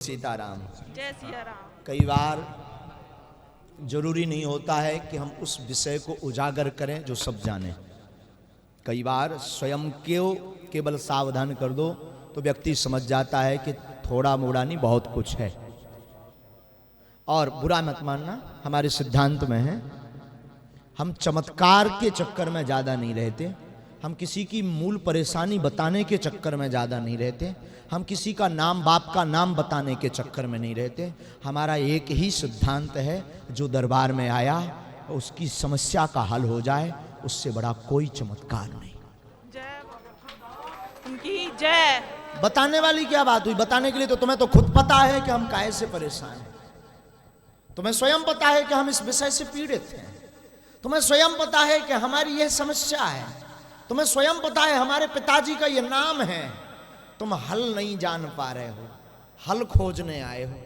सीताराम। जय सिया राम। कई बार जरूरी नहीं होता है कि हम उस विषय को उजागर करें जो सब जाने। कई बार स्वयं को केवल सावधान कर दो तो व्यक्ति समझ जाता है कि थोड़ा मोड़ा नहीं बहुत कुछ है। और बुरा मत मानना, हमारे सिद्धांत में है हम चमत्कार के चक्कर में ज्यादा नहीं रहते, हम किसी की मूल परेशानी बताने के चक्कर में ज्यादा नहीं रहते, हम किसी का नाम बाप का नाम बताने के चक्कर में नहीं रहते। हमारा एक ही सिद्धांत है, जो दरबार में आया उसकी समस्या का हल हो जाए, उससे बड़ा कोई चमत्कार नहीं। जय उनकी जय। बताने वाली क्या बात हुई? बताने के लिए तो तुम्हें तो खुद पता है कि हम काहे से परेशान हैं। तुम्हें स्वयं पता है कि हम इस विषय से पीड़ित हैं। तुम्हें स्वयं पता है कि हमारी यह समस्या है। तुम्हें स्वयं पता है हमारे पिताजी का यह नाम है। तुम हल नहीं जान पा रहे हो, हल खोजने आए हो,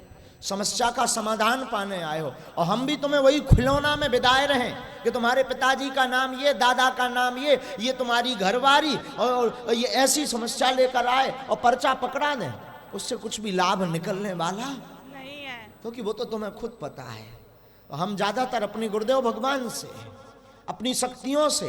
समस्या का समाधान पाने आए हो, और हम भी तुम्हें वही खिलौना में बिदाए रहे कि तुम्हारे पिताजी का नाम ये, दादा का नाम ये तुम्हारी घरवारी, और ये ऐसी समस्या लेकर आए और पर्चा पकड़ा दें। उससे कुछ भी लाभ निकलने वाला नहीं है, क्योंकि वो तो तुम्हें खुद पता है। तो हम ज्यादातर अपनी गुरुदेव भगवान से, अपनी शक्तियों से,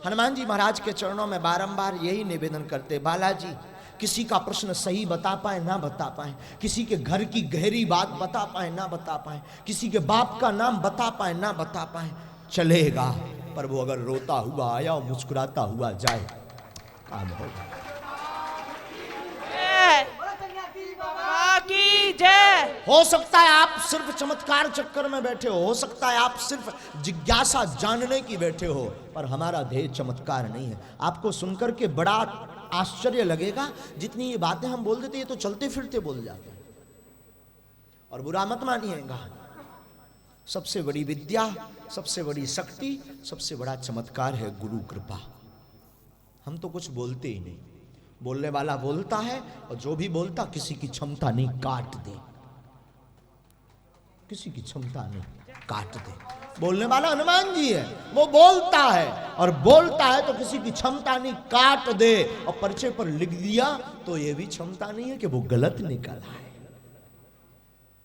हनुमान जी महाराज के चरणों में बारंबार यही निवेदन करते, बालाजी किसी का प्रश्न सही बता पाए ना बता पाए, किसी के घर की गहरी बात बता पाए ना बता पाए, किसी के बाप का नाम बता पाए ना बता पाए, चलेगा, पर वो अगर रोता हुआ आया और मुस्कुराता हुआ जाए, काम होगा। जय बाबा की जय। हो सकता है आप सिर्फ चमत्कार चक्कर में बैठे हो सकता है आप सिर्फ जिज्ञासा जानने की बैठे हो, पर हमारा ध्येय चमत्कार नहीं है। आपको सुनकर के बड़ा आश्चर्य लगेगा, जितनी ये बातें हम बोल देते ये तो चलते फिरते बोल जाते हैं। और बुरा मत मानिएगा, सबसे बड़ी विद्या, सबसे बड़ी शक्ति, सबसे बड़ा चमत्कार है गुरु कृपा। हम तो कुछ बोलते ही नहीं, बोलने वाला बोलता है, और जो भी बोलता किसी की क्षमता नहीं काट दे, किसी की क्षमता नहीं काट दे। बोलने वाला हनुमान जी है, वो बोलता है, और बोलता है तो किसी की क्षमता नहीं काट दे, और पर्चे पर लिख दिया तो ये भी क्षमता नहीं है कि वो गलत निकल आए,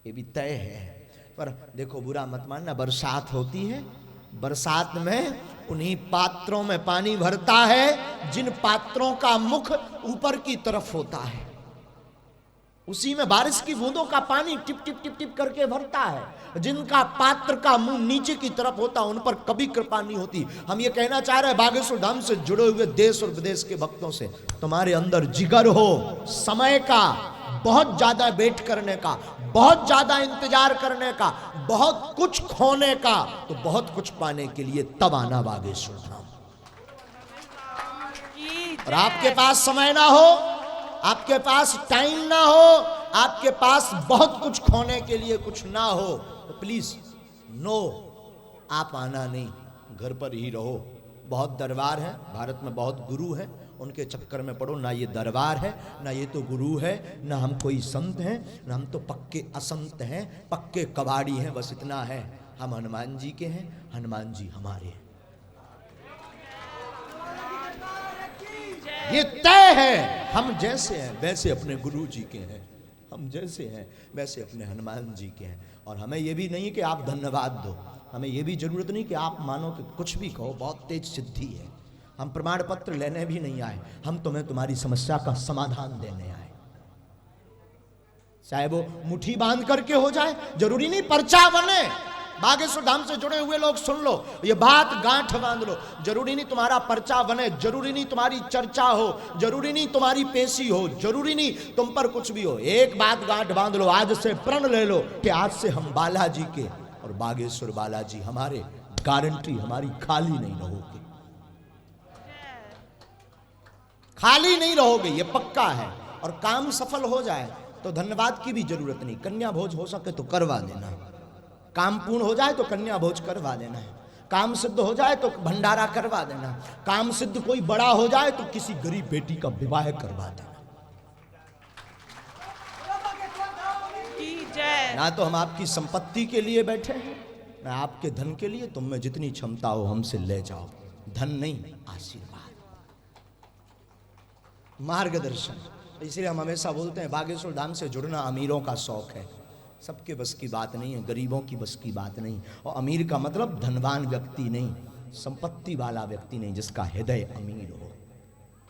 ये भी तय है। पर देखो बुरा मत मानना, बरसात होती है, बरसात में उन्हीं पात्रों में पानी भरता है जिन पात्रों का मुख ऊपर की तरफ होता है, उसी में बारिश की बूंदों का पानी टिप टिप टिप टिप करके भरता है। जिनका पात्र का मुंह नीचे की तरफ होता उन पर कभी कृपा नहीं होती। हम ये कहना चाह रहे हैं बागेश्वर धाम से जुड़े हुए देश और विदेश के भक्तों से, तुम्हारे अंदर जिगर हो समय का, बहुत ज्यादा वेट करने का, बहुत ज्यादा इंतजार करने का, बहुत कुछ खोने का, तो बहुत कुछ पाने के लिए तब आना बागेश्वर धाम। और आपके पास समय ना हो, आपके पास टाइम ना हो, आपके पास बहुत कुछ खोने के लिए कुछ ना हो, तो प्लीज नो, आप आना नहीं, घर पर ही रहो। बहुत दरबार है भारत में, बहुत गुरु है, उनके चक्कर में पड़ो ना। ये दरबार है ना, ये तो गुरु है, ना हम कोई संत हैं, ना हम तो पक्के असंत हैं, पक्के कबाड़ी हैं। बस इतना है, हम हनुमान जी के हैं, हनुमान जी हमारे हैं, ये तय है। हम जैसे हैं वैसे अपने गुरु जी के हैं, हम जैसे हैं वैसे अपने हनुमान जी के हैं। और हमें ये भी नहीं कि आप धन्यवाद दो, हमें ये भी जरूरत नहीं कि आप मानो कि कुछ भी कहो, बहुत तेज सिद्धि है। हम प्रमाण पत्र लेने भी नहीं आए, हम तुम्हें तुम्हारी समस्या का समाधान देने आए। चाहे वो मुट्ठी बांध करके हो जाए, जरूरी नहीं पर्चा बने। बागेश्वर धाम से जुड़े हुए लोग सुन लो, ये बात गांठ बांध लो, जरूरी नहीं तुम्हारा पर्चा बने, जरूरी नहीं तुम्हारी चर्चा हो, जरूरी नहीं तुम्हारी पेशी हो, जरूरी नहीं तुम पर कुछ भी हो। एक बात गांठ बांध लो, आज से प्रण ले लो कि आज से हम बालाजी के और बागेश्वर बालाजी हमारे, गारंटी हमारी खाली नहीं रहोगे, खाली नहीं रहोगे, ये पक्का है। और काम सफल हो जाए तो धन्यवाद की भी जरूरत नहीं, कन्या भोज हो सके तो करवा देना, काम पूर्ण हो जाए तो कन्या भोज करवा देना है, काम सिद्ध हो जाए तो भंडारा करवा देना, काम सिद्ध कोई बड़ा हो जाए तो किसी गरीब बेटी का विवाह करवा देना। ना तो हम आपकी संपत्ति के लिए बैठे हैं, ना आपके धन के लिए। तुम में जितनी क्षमता हो हमसे ले जाओ, धन नहीं आशीर्वाद, मार्गदर्शन। इसलिए हम हमेशा बोलते हैं बागेश्वर धाम से जुड़ना अमीरों का शौक है, सबके बस की बात नहीं है, गरीबों की बस की बात नहीं। और अमीर का मतलब धनवान व्यक्ति नहीं, संपत्ति वाला व्यक्ति नहीं, जिसका हृदय अमीर हो,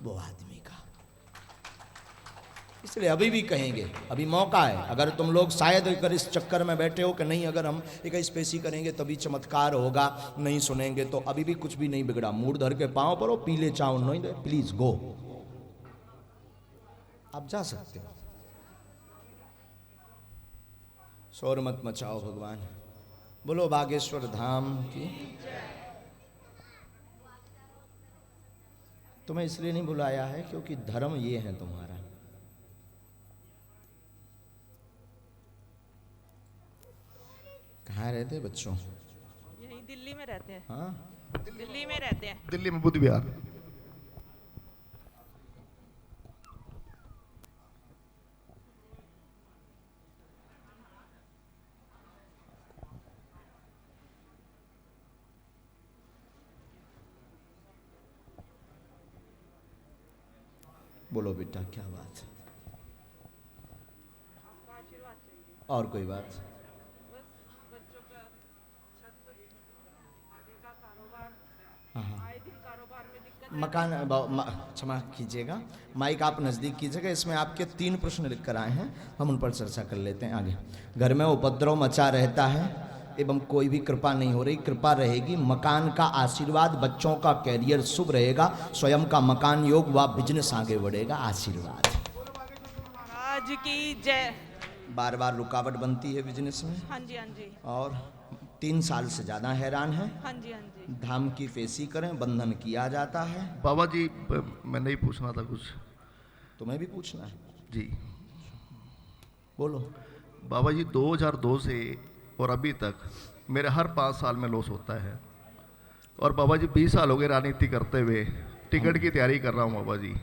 वो आदमी का। इसलिए अभी भी कहेंगे, अभी मौका है। अगर तुम लोग शायद अगर इस चक्कर में बैठे हो कि नहीं अगर हम 21 पेशी करेंगे तभी चमत्कार होगा, नहीं सुनेंगे, तो अभी भी कुछ भी नहीं बिगड़ा। मूड धर के पांव पर हो, पीले चाव नहीं दे, प्लीज गो, आप जा सकते हो। शोर मत मचाओ भगवान। बोलो बागेश्वर धाम की। तुम्हें इसलिए नहीं बुलाया है क्योंकि धर्म ये है तुम्हारा। कहाँ रहते बच्चों? यही दिल्ली में रहते हैं। हाँ, दिल्ली में रहते हैं। दिल्ली में बुद्ध विहार। बोलो बेटा क्या बात है? और कोई बात? बच्चों का छत, आगे का कारोबार, हाँ हाँ, आए दिन कारोबार में दिक्कत। मकान क्षमा कीजिएगा, माइक आप नज़दीक कीजिएगा। इसमें आपके 3 प्रश्न लिख कर आए हैं, हम उन पर चर्चा कर लेते हैं आगे। घर में उपद्रव मचा रहता है एवं कोई भी कृपा नहीं हो रही, कृपा रहेगी, मकान का आशीर्वाद, बच्चों का कैरियर शुभ रहेगा, स्वयं का मकान योग व बिजनेस आगे बढ़ेगा, आशीर्वाद। महाराज की जय। बार बार रुकावट बनती है बिजनेस में, हाँ जी हाँ जी। और 3 साल से ज़्यादा हैरान है। हाँ जी हाँ जी। धाम की पेशी करें, बंधन किया जाता है। बाबा जी मैं नहीं पूछना था कुछ। तुम्हें भी पूछना है? जी बोलो। बाबा जी 2002 से और अभी तक मेरे हर 5 साल में लॉस होता है। और बाबा जी 20 साल हो गए राजनीति करते हुए, टिकट की तैयारी कर रहा हूँ बाबा जी,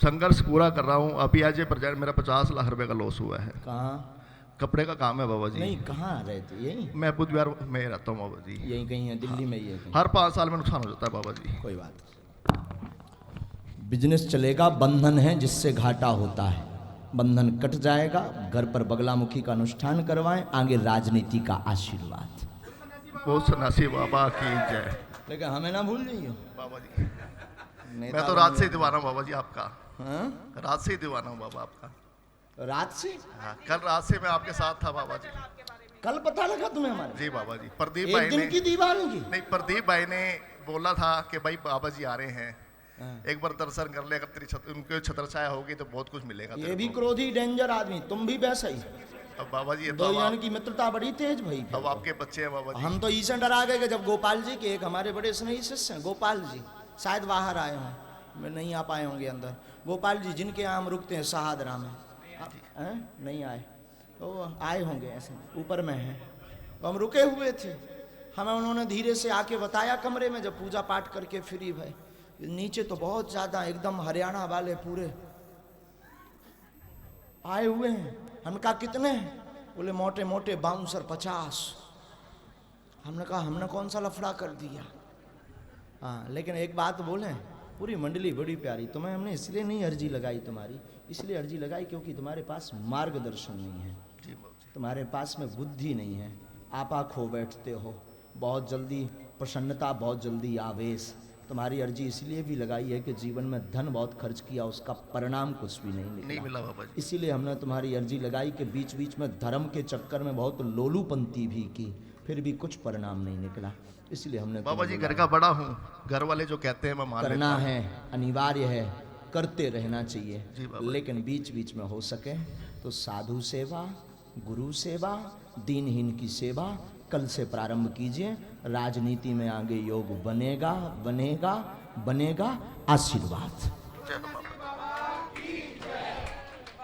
संघर्ष पूरा कर रहा हूँ। अभी आज प्रेजेंट मेरा 50 लाख रुपए का लॉस हुआ है। कहाँ? कपड़े का काम है बाबा जी। नहीं, कहाँ रहते? यही मैं बुद्ध विहार में रहता हूँ बाबा जी। यही कहीं है, दिल्ली में ही है कहीं? हर 5 साल में नुकसान हो जाता है बाबा जी। कोई बात। बिजनेस चलेगा, बंधन है जिससे घाटा होता है, बंधन कट जाएगा। घर पर बगलामुखी का अनुष्ठान करवाएं, आगे राजनीति का आशीर्वाद। वो सन्यासी बाबा की जय। लेकिन हमें ना भूल जाइए बाबा जी नेता मैं तो रात से ही दीवाना हूँ बाबा जी आपका। हाँ? रात से ही दीवाना हूँ बाबा आपका। रात से? हाँ, कल रात से मैं आपके साथ था बाबा जी। कल पता लगा तुम्हें हमारे? जी बाबा जी, प्रदीप एक भाई दिन ने, की दीवानगी? नहीं प्रदीप भाई ने बोला था कि भाई बाबा जी आ रहे हैं, हाँ। एक बार दर्शन कर ले, अगर तेरी उनके छत्र छाया होगी तो बहुत कुछ मिलेगा ये तेरे भी को। क्रोधी डेंजर आदमी, तुम भी वैसा ही। अब बाबा जी ये दो तो जन की मित्रता बड़ी तेज भाई। अब आपके बच्चे हैं बाबा जी। हम तो ईसे डरा गए कि जब गोपाल जी के एक हमारे बड़े स्नेही शिष्य हैं, गोपाल जी शायद बाहर आए हों, मैं नहीं आ पाए होंगे अंदर। गोपाल जी जिनके यहाँ हम रुकते हैं सहादरा में, नहीं आए तो आए होंगे, ऐसे ऊपर में हैं, तो हम रुके हुए थे। हमें उन्होंने धीरे से आके बताया कमरे में, जब पूजा पाठ करके फ्री भाई, नीचे तो बहुत ज़्यादा एकदम हरियाणा वाले पूरे आए हुए हैं। हमने कहा कितने हैं? बोले मोटे मोटे बाउंसर 50। हमने कहा हमने कौन सा लफड़ा कर दिया। हाँ, लेकिन एक बात बोलें, पूरी मंडली बड़ी प्यारी। तुम्हें हमने इसलिए नहीं अर्जी लगाई तुम्हारी, इसलिए अर्जी लगाई क्योंकि तुम्हारे पास मार्गदर्शन नहीं है, जी बाबा जी। तुम्हारे पास में बुद्धि नहीं है, आपा खो बैठते हो, बहुत जल्दी प्रसन्नता, बहुत जल्दी आवेश। तुम्हारी अर्जी इसलिए भी लगाई है कि जीवन में धन बहुत खर्च किया, उसका परिणाम कुछ भी नहीं नहीं निकला। मिला बाबा जी। इसीलिए हमने तुम्हारी अर्जी लगाई कि बीच बीच में धर्म के चक्कर में बहुत लोलूपंती भी की, फिर भी कुछ परिणाम नहीं निकला। इसलिए हमने बाबा जी तुम्हें घर का बड़ा हूँ, घर वाले जो कहते हैं मैं मान लेता करना हूँ। है, अनिवार्य है, करते रहना जी चाहिए, बाबा। लेकिन बीच बीच में हो सके तो साधु सेवा, गुरु सेवा, दीनहीन की सेवा कल से प्रारंभ कीजिए। राजनीति में आगे योग बनेगा बनेगा बनेगा, आशीर्वाद। जय हो बाबा।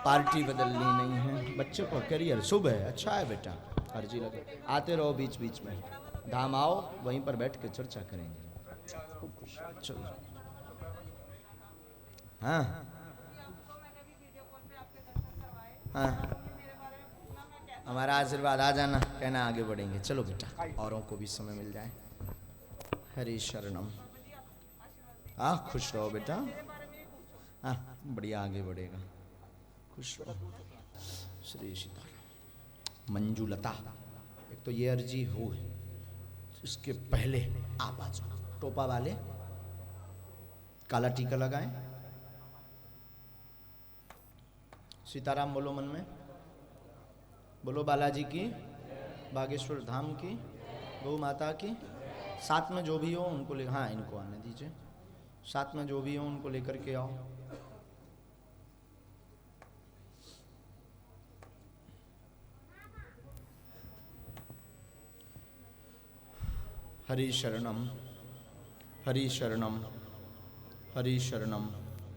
पार्टी बदलनी नहीं है, बच्चे को करियर शुभ है, अच्छा है बेटा, अर्जी लगे, आते रहो बीच बीच में। धाम आओ, वहीं पर बैठ के चर्चा करेंगे। खूब खुश, चलो। हाँ हाँ, हमारा आशीर्वाद आ जाना, कहना आगे बढ़ेंगे। चलो बेटा, औरों को भी समय मिल जाए। हरि शरणम। हाँ खुश रहो बेटा। हाँ बढ़िया आगे बढ़ेगा। खुश रहो। श्री सीताराम। मंजुलता, एक तो ये अर्जी हो है, इसके पहले आप आ जाओ। टोपा वाले काला टीका लगाएं। सीताराम बोलो मन में, बोलो बालाजी की, बागेश्वर धाम की, गौ माता की। साथ में जो भी हो उनको ले, हाँ इनको आने दीजिए। साथ में जो भी हो उनको लेकर के आओ। हरि शरणम, हरि शरणम, हरि शरणम।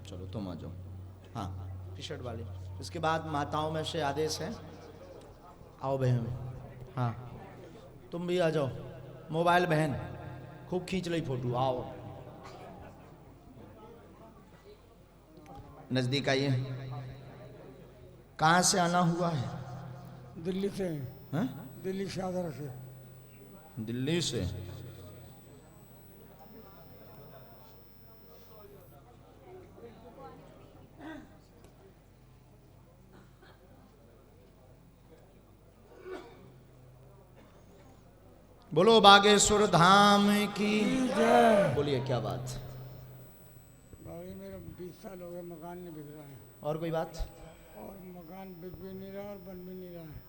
चलो तुम आ जाओ। हाँ टी शर्ट वाले। इसके बाद माताओं में से आदेश है, आओ बहन। हाँ तुम भी आ जाओ। मोबाइल बहन खूब खींच ली फोटो, आओ नजदीक आइए। कहाँ से आना हुआ है? दिल्ली से। हैं? दिल्ली शाहदरा से। दिल्ली से। बोलो बागेश्वर धाम की जय। बोलिए क्या बात। भाई मेरा 20 साल हो गए, मकान नहीं बिक रहा है। और कोई बात? और मकान बिक भी नहीं रहा और बन भी नहीं रहा है।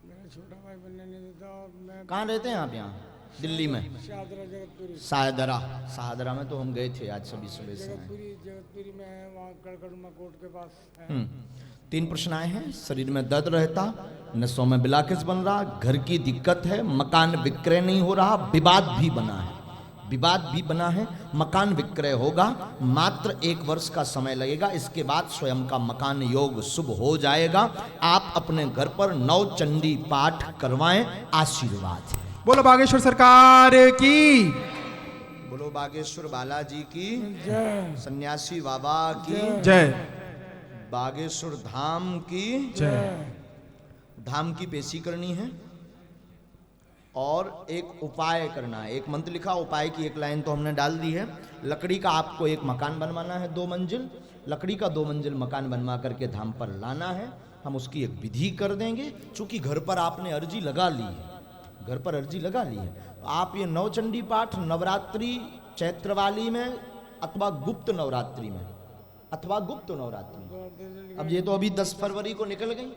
मेरा छोटा भाई बनने नहीं देता और मैं कहाँ रहते हैं आप? यहाँ दिल्ली में शाहदरा जगतपुरी। सायदरा। सायदरा में तो हम गए थे आज सभी सुबह से। जगतपुरी में है, वहाँ कड़कड़मा कोर्ट के पास है। 3 प्रश्न आए हैं। शरीर में दर्द रहता, नसों में बिलाकिस बन रहा, घर की दिक्कत है, मकान विक्रय नहीं हो रहा, विवाद भी बना है। विवाद भी बना है, मकान विक्रय होगा, मात्र 1 वर्ष का समय लगेगा। इसके बाद स्वयं का मकान योग शुभ हो जाएगा। आप अपने घर पर 9 चंडी पाठ करवाएं, आशीर्वाद है। बोलो बागेश्वर सरकार की। बोलो बागेश्वर बालाजी की, जय। सन्यासी बाबा की, जय बागेश्वर धाम की। जय। धाम की पेशी करनी है और एक उपाय करना है। एक मंत्र लिखा, उपाय की 1 लाइन तो हमने डाल दी है। लकड़ी का आपको एक मकान बनवाना है 2 मंजिल। लकड़ी का 2 मंजिल मकान बनवा करके धाम पर लाना है। हम उसकी एक विधि कर देंगे। चूंकि घर पर आपने अर्जी लगा ली है, घर पर अर्जी लगा ली है, तो आप ये 9 चंडी पाठ नवरात्रि चैत्रवाली में अथवा गुप्त नवरात्रि में, अथवा गुप्त नवरात्रि। अब ये तो अभी 10 फरवरी को निकल गई,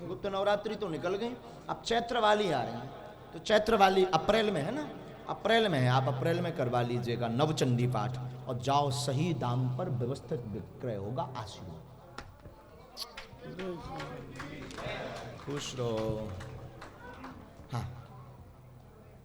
गुप्त नवरात्रि तो निकल गई। अब चैत्र वाली आ रही है, तो चैत्र वाली अप्रैल में है ना, अप्रैल में है। आप अप्रैल में करवा लीजिएगा नवचंडी पाठ और जाओ, सही दाम पर व्यवस्थित विक्रय होगा। आशीर्वाद। खुश रहो।